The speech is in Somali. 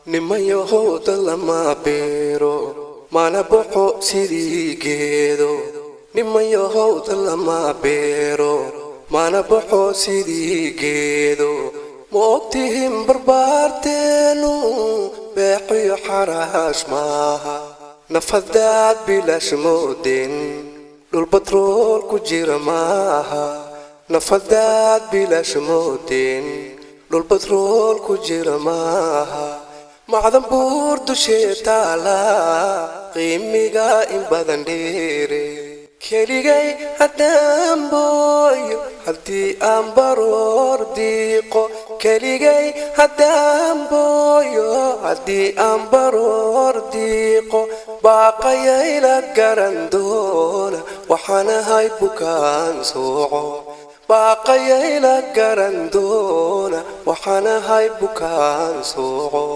nimayahow lama beero mana baxo sidii geedo nimayahow lama beero mana baxo sidii geedo ma ogtihiin barbaarteenu beeqiyo xaraash maaha nafadaad bilaash moodeen dhul batrool ku jira maaha nafadaad bilaash moodeen dhul batrool ku jira maaha macdan buur dushee taala qiimiga in badan dheere keligay haddaan booyo haddii aan baroor diiqo keligay haddaan booyo haddii aan baroor diiqo baaqayay la garan doona waxaan ahay bukaan sooco baaqayay la garan doona waxaan ahay bukaan sooco